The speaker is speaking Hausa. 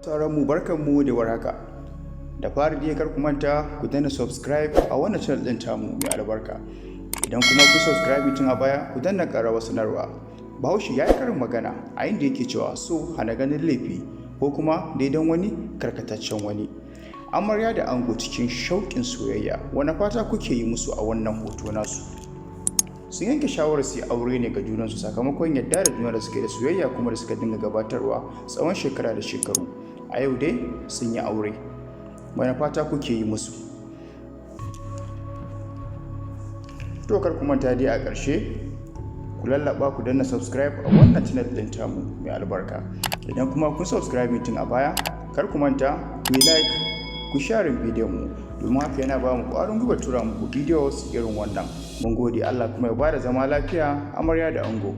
Sauran mu barkanmu da warhaka. Da fari dai kar ku manta ku danna subscribe a wannan channel din tamu mai albarka. Idan kuma ku subscribe tun a baya ku danna ƙararrawar sanarwa. Bahaushe ya yi karin magana a inda yake cewa so hana ganin laifi ko kuma daidan wani karkataccen wani. Amarya da ango cikin shauƙin soyayya wani fata kuke yi musu a wannan hoto nasu. Sun yanke shawarar su yi aure ne ga junansu sakamakon yadda da juna da suke da soyayya kuma da suka dinga gabatarwa tsawon shekara da shekaru. A yau dai sun yi aure. Wani fata kuke yi musu? To kar ku manta dai a ƙarshe ku lallaba ku danna subscribe a wannan channel din tamu mai albarka. Idan kuma kun subscribe tun a baya kar ku manta ku yi like ku share bidiyon mu domin haka yana ba mu ƙwarin gwiwa tura muku videos irin wannan. Mun gode, Allah kuma ya bada zama lafiya amarya da ango.